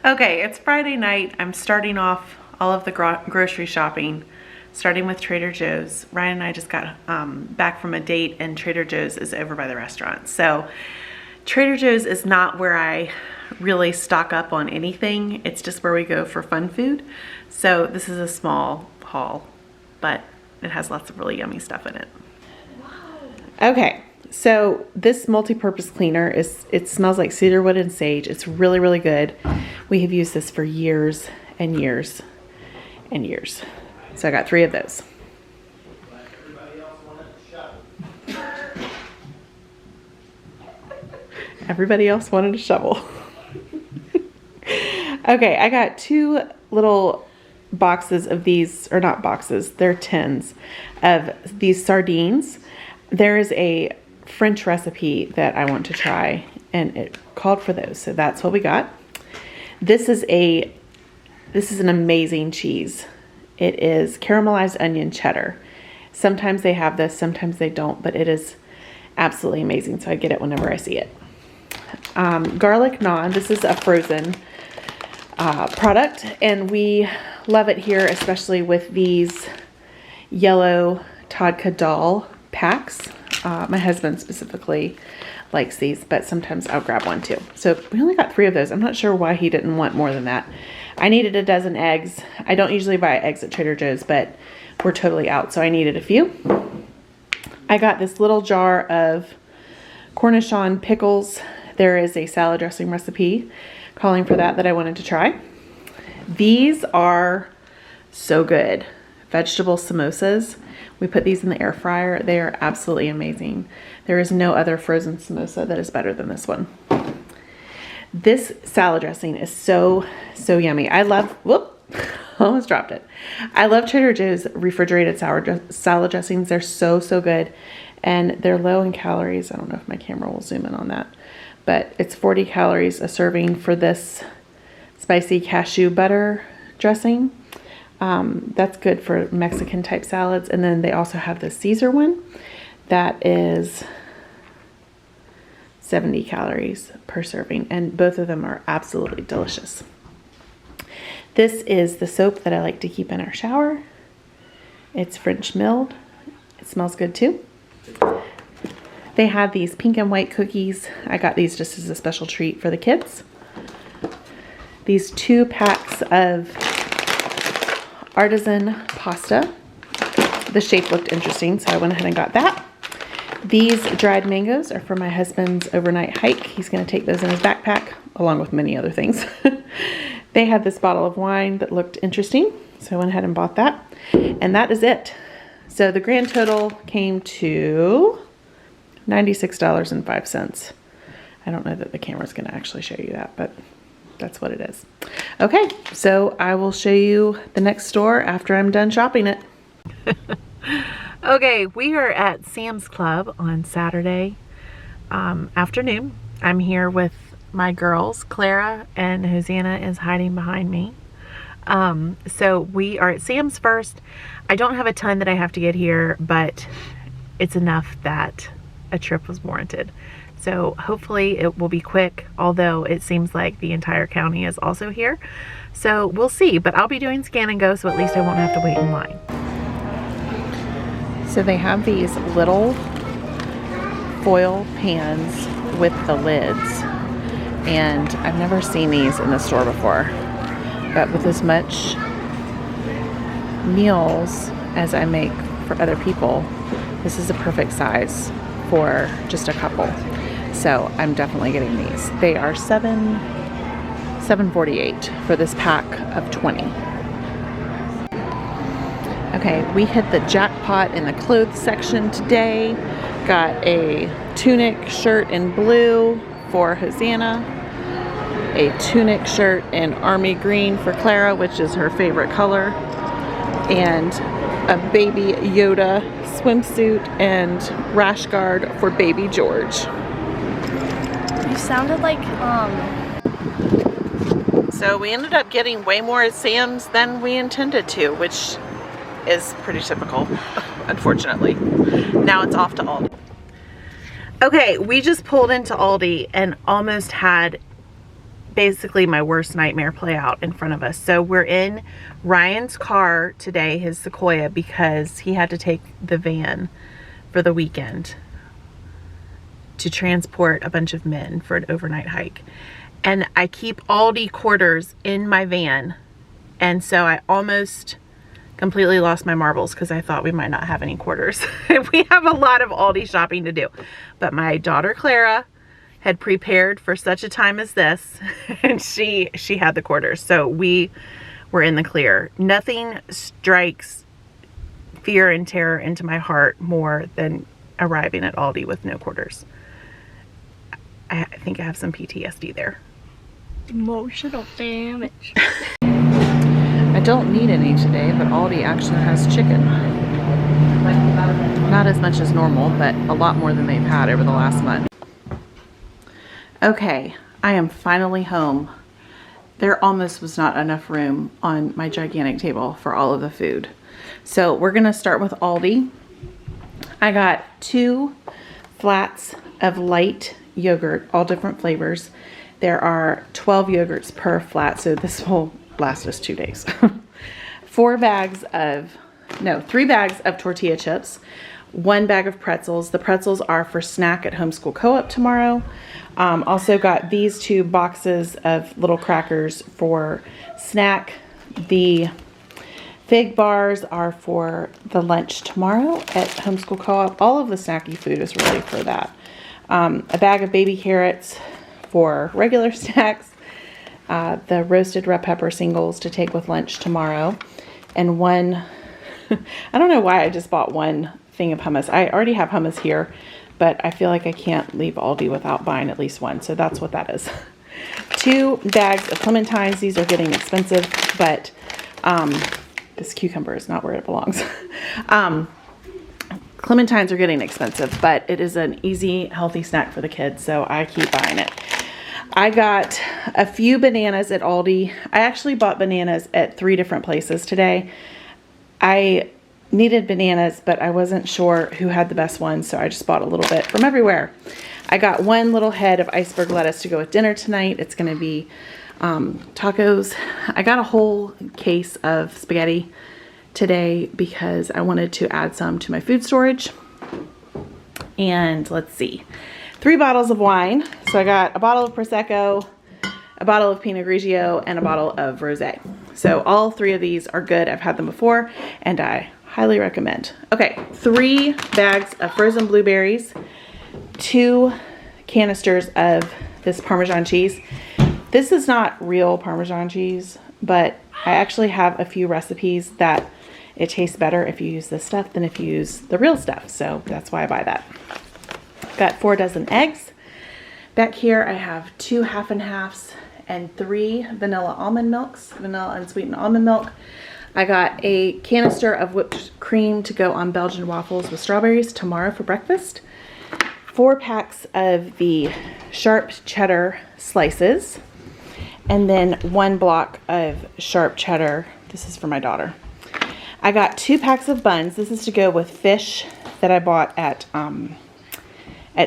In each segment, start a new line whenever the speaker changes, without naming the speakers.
Okay, it's Friday night. I'm starting off all of the grocery shopping, starting with Trader Joe's. Ryan and I just got back from a date, and Trader Joe's is over by the restaurant. So Trader Joe's is not where I really stock up on anything. It's just where we go for fun food. So this is a small haul, but it has lots of really yummy stuff in it. Wow. Okay. So this multi-purpose cleaner it smells like cedarwood and sage. It's really, really good. We have used this for years and years and years. So I got 3 of those. Everybody else wanted a shovel. Okay, I got 2 little boxes of these, or not boxes, they're tins of these sardines. There is a French recipe that I want to try, and it called for those, so that's what we got. This is an amazing cheese. It is caramelized onion cheddar. Sometimes they have this, sometimes they don't, but it is absolutely amazing, so I get it whenever I see it. Garlic naan. This is a frozen product, and we love it here, especially with these yellow Tadka dal packs. My husband specifically likes these, but sometimes I'll grab one too. So we only got 3 of those. I'm not sure why he didn't want more than that. I needed a dozen eggs. I don't usually buy eggs at Trader Joe's, but we're totally out, so I needed a few. I got this little jar of Cornichon pickles. There is a salad dressing recipe calling for that I wanted to try. These are so good. Vegetable samosas. We put these in the air fryer. They are absolutely amazing. There is no other frozen samosa that is better than this one. This salad dressing is so yummy. I love, whoop, almost dropped it. I love Trader Joe's refrigerated salad dressings. They're so good. And they're low in calories. I don't know if my camera will zoom in on that. But it's 40 calories a serving for this spicy cashew butter dressing. That's good for Mexican type salads. And then they also have the Caesar one that is 70 calories per serving, and both of them are absolutely delicious. This is the soap that I like to keep in our shower. It's French milled. It smells good too. They have these pink and white cookies. I got these just as a special treat for the kids. These 2 packs of artisan pasta. The shape looked interesting, so I went ahead and got that. These dried mangoes are for my husband's overnight hike. He's going to take those in his backpack, along with many other things. They had this bottle of wine that looked interesting, so I went ahead and bought that. And that is it. So the grand total came to $96.05. I don't know that the camera's going to actually show you that, but that's what it is. Okay, so I will show you the next store after I'm done shopping it. Okay, we are at Sam's Club on Saturday afternoon. I'm here with my girls, Clara, and Hosanna is hiding behind me. So we are at Sam's first. I don't have a ton that I have to get here, but it's enough that a trip was warranted. So hopefully it will be quick, although it seems like the entire county is also here. So we'll see, but I'll be doing scan and go, so at least I won't have to wait in line. So they have these little foil pans with the lids, and I've never seen these in the store before. But with as much meals as I make for other people, this is a perfect size for just a couple. So I'm definitely getting these. They are $7.48 for this pack of 20. Okay, we hit the jackpot in the clothes section today. Got a tunic shirt in blue for Hosanna, a tunic shirt in army green for Clara, which is her favorite color, and a baby Yoda swimsuit and rash guard for baby George.
You sounded like,
So we ended up getting way more at Sam's than we intended to, which is pretty typical, unfortunately. Now it's off to Aldi. Okay, we just pulled into Aldi and almost had basically my worst nightmare play out in front of us. So we're in Ryan's car today, his Sequoia, because he had to take the van for the weekend to transport a bunch of men for an overnight hike. And I keep Aldi quarters in my van. And so I almost completely lost my marbles because I thought we might not have any quarters. We have a lot of Aldi shopping to do. But my daughter Clara had prepared for such a time as this, and she had the quarters. So we were in the clear. Nothing strikes fear and terror into my heart more than arriving at Aldi with no quarters. I think I have some PTSD there.
Emotional damage.
I don't need any today, but Aldi actually has chicken. Not as much as normal, but a lot more than they've had over the last month. Okay, I am finally home. There almost was not enough room on my gigantic table for all of the food. So we're gonna start with Aldi. I got 2 flats of light yogurt, all different flavors. There are 12 yogurts per flat, so this will last us 2 days. 3 bags of tortilla chips, 1 bag of pretzels. The pretzels are for snack at Homeschool Co-op tomorrow. Also got these 2 boxes of little crackers for snack. The fig bars are for the lunch tomorrow at Homeschool Co-op. All of the snacky food is really for that. A bag of baby carrots for regular snacks. The roasted red pepper singles to take with lunch tomorrow. And 1, I don't know why I just bought 1 thing of hummus. I already have hummus here, but I feel like I can't leave Aldi without buying at least 1. So that's what that is. 2 bags of clementines. These are getting expensive, but this cucumber is not where it belongs. Clementines are getting expensive, but it is an easy, healthy snack for the kids, so I keep buying it. I got a few bananas at Aldi. I actually bought bananas at 3 different places today. I needed bananas, but I wasn't sure who had the best ones, so I just bought a little bit from everywhere. I got 1 little head of iceberg lettuce to go with dinner tonight. It's going to be tacos. I got a whole case of spaghetti today because I wanted to add some to my food storage. And let's see, 3 bottles of wine. So I got a bottle of Prosecco, a bottle of Pinot Grigio, and a bottle of Rosé. So all 3 of these are good. I've had them before and I highly recommend. Okay, 3 bags of frozen blueberries, 2 canisters of this Parmesan cheese. This is not real Parmesan cheese, but I actually have a few recipes that it tastes better if you use this stuff than if you use the real stuff. So that's why I buy that. Got 4 dozen eggs. Back here I have 2 half and halves and 3 vanilla almond milks, vanilla unsweetened almond milk. I got a canister of whipped cream to go on Belgian waffles with strawberries tomorrow for breakfast. 4 packs of the sharp cheddar slices, and then 1 block of sharp cheddar. This is for my daughter. I got 2 packs of buns. This is to go with fish that I bought at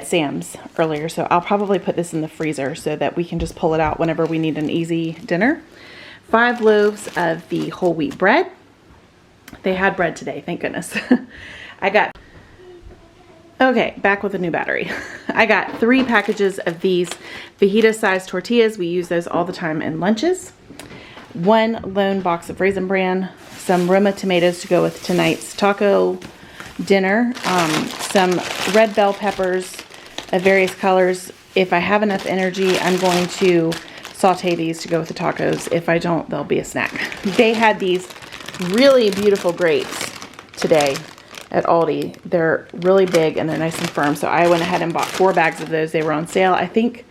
Sam's earlier. So I'll probably put this in the freezer so that we can just pull it out whenever we need an easy dinner. 5 loaves of the whole wheat bread. They had bread today, thank goodness. Okay, back with a new battery. I got 3 packages of these fajita sized tortillas. We use those all the time in lunches. 1 lone box of Raisin Bran, some Roma tomatoes to go with tonight's taco dinner, some red bell peppers of various colors. If I have enough energy, I'm going to saute these to go with the tacos. If I don't, they'll be a snack. They had these really beautiful grapes today at Aldi. They're really big and they're nice and firm. So I went ahead and bought 4 bags of those. They were on sale. I think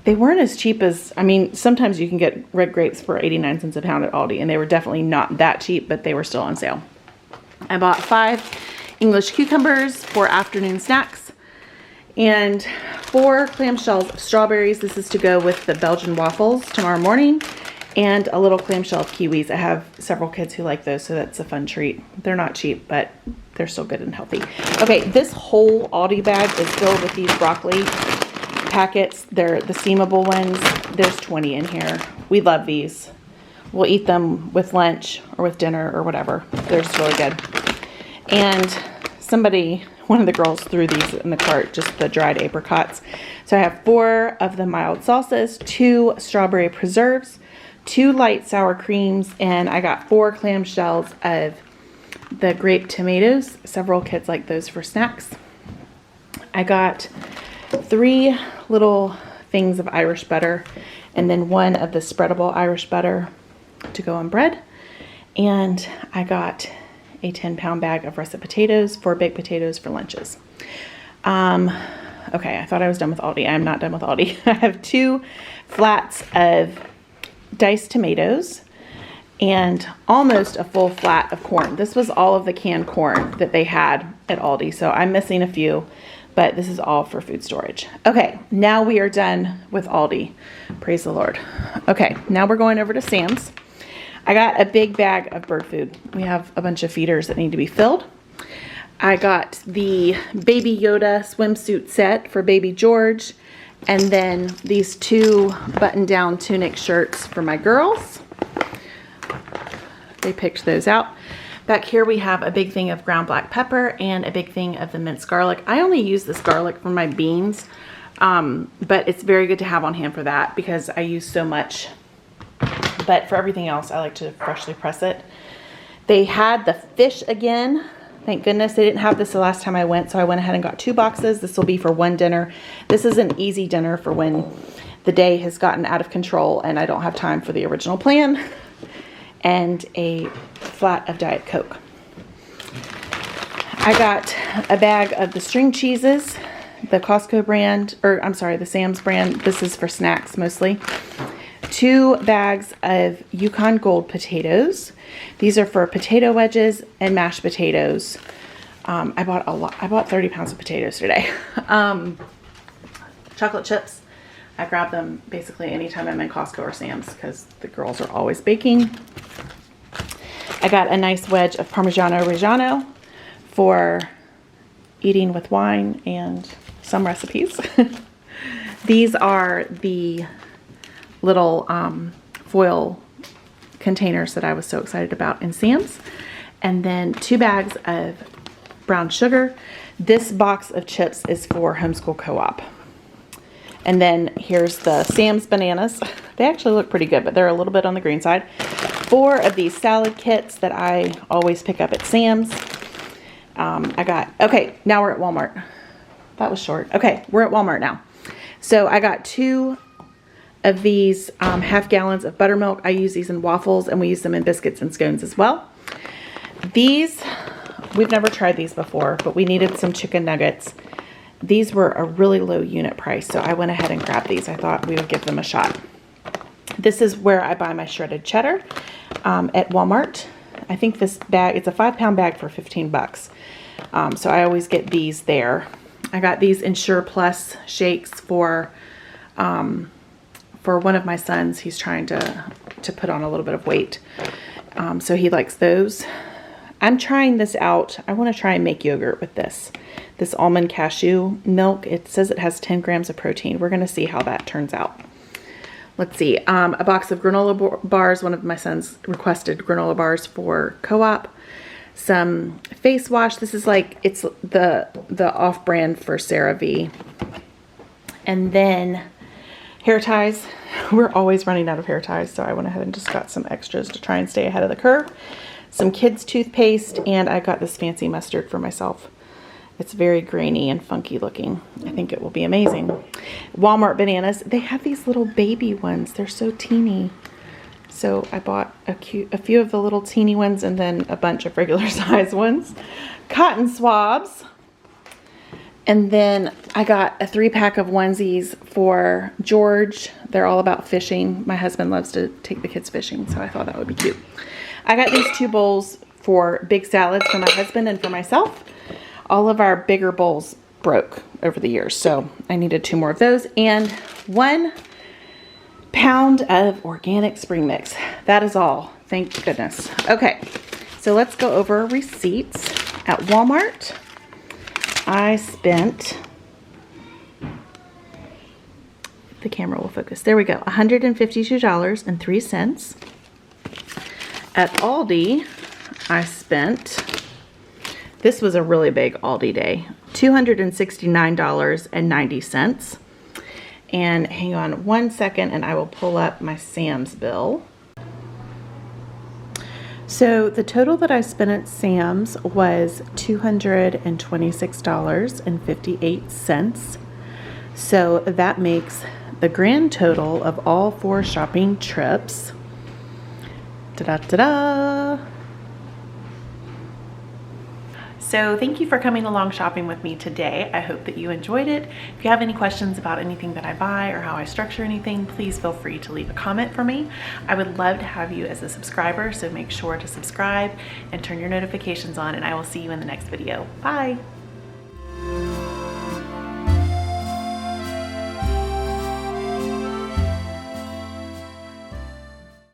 they weren't as cheap as, I mean, sometimes you can get red grapes for 89 cents a pound at Aldi, and they were definitely not that cheap, but they were still on sale. I bought 5 English cucumbers for afternoon snacks and 4 clamshells of strawberries. This is to go with the Belgian waffles tomorrow morning, and a little clamshell of kiwis. I have several kids who like those, so that's a fun treat. They're not cheap, but they're still good and healthy. Okay, this whole Aldi bag is filled with these broccoli packets. They're the steamable ones. There's 20 in here. We love these. We'll eat them with lunch or with dinner or whatever. They're just really good. And one of the girls threw these in the cart, just the dried apricots. So I have 4 of the mild salsas, 2 strawberry preserves, 2 light sour creams, and I got 4 clamshells of the grape tomatoes. Several kids like those for snacks. I got 3 little things of Irish butter, and then 1 of the spreadable Irish butter to go on bread. And I got a 10-pound bag of russet potatoes for baked potatoes for lunches. Okay, I thought I was done with Aldi. I am not done with Aldi. I have 2 flats of diced tomatoes and almost a full flat of corn. This was all of the canned corn that they had at Aldi, so I'm missing a few, but this is all for food storage. Okay, now we are done with Aldi. Praise the Lord. Okay, now we're going over to Sam's. I got a big bag of bird food. We have a bunch of feeders that need to be filled. I got the Baby Yoda swimsuit set for baby George, and then these 2 button-down tunic shirts for my girls. They picked those out. Back here we have a big thing of ground black pepper and a big thing of the minced garlic. I only use this garlic for my beans, but it's very good to have on hand for that because I use so much. But for everything else, I like to freshly press it. They had the fish again. Thank goodness they didn't have this the last time I went, so I went ahead and got 2 boxes. This will be for 1 dinner. This is an easy dinner for when the day has gotten out of control and I don't have time for the original plan. And a flat of Diet Coke. I got a bag of the string cheeses, the Costco brand, or I'm sorry, the Sam's brand. This is for snacks mostly. 2 bags of Yukon Gold potatoes. These are for potato wedges and mashed potatoes. I bought a lot. I bought 30 pounds of potatoes today. Chocolate chips. I grab them basically anytime I'm in Costco or Sam's because the girls are always baking. I got a nice wedge of Parmigiano Reggiano for eating with wine and some recipes. These are the little foil containers that I was so excited about in Sam's. And then 2 bags of brown sugar. This box of chips is for Homeschool Co-op. And then here's the Sam's bananas. They actually look pretty good, but they're a little bit on the green side. 4 of these salad kits that I always pick up at Sam's. Okay, now we're at Walmart. That was short. Okay, we're at Walmart now. So I got 2 of these half gallons of buttermilk. I use these in waffles and we use them in biscuits and scones as well. These, we've never tried these before, but we needed some chicken nuggets. These were a really low unit price, so I went ahead and grabbed these. I thought we would give them a shot. This is where I buy my shredded cheddar at Walmart. I think this bag, it's a 5-pound bag for 15 bucks. So I always get these there. I got these Ensure Plus shakes for one of my sons. He's trying to put on a little bit of weight. So he likes those. I'm trying this out. I want to try and make yogurt with this almond cashew milk. It says it has 10 grams of protein. We're going to see how that turns out. Let's see. A box of granola bars. One of my sons requested granola bars for Co-op. Some face wash. This is like, it's the off-brand for CeraVe. And then hair ties. We're always running out of hair ties, so I went ahead and just got some extras to try and stay ahead of the curve. Some kids' toothpaste, and I got this fancy mustard for myself. It's very grainy and funky looking. I think it will be amazing. Walmart bananas. They have these little baby ones. They're so teeny. So I bought a few of the little teeny ones and then a bunch of regular size ones. Cotton swabs. And then I got a 3-pack of onesies for George. They're all about fishing. My husband loves to take the kids fishing, so I thought that would be cute. I got these 2 bowls for big salads for my husband and for myself. All of our bigger bowls broke over the years, so I needed 2 more of those. And 1 pound of organic spring mix. That is all. Thank goodness. Okay, so let's go over receipts. At Walmart, I spent the camera will focus. There we go. $152.03. At Aldi, I spent, this was a really big Aldi day, $269.90. And hang on one second and I will pull up my Sam's bill. So the total that I spent at Sam's was $226.58. So that makes the grand total of all 4 shopping trips, ta-da-ta-da. So thank you for coming along shopping with me today. I hope that you enjoyed it. If you have any questions about anything that I buy or how I structure anything, please feel free to leave a comment for me. I would love to have you as a subscriber, so make sure to subscribe and turn your notifications on, and I will see you in the next video. Bye.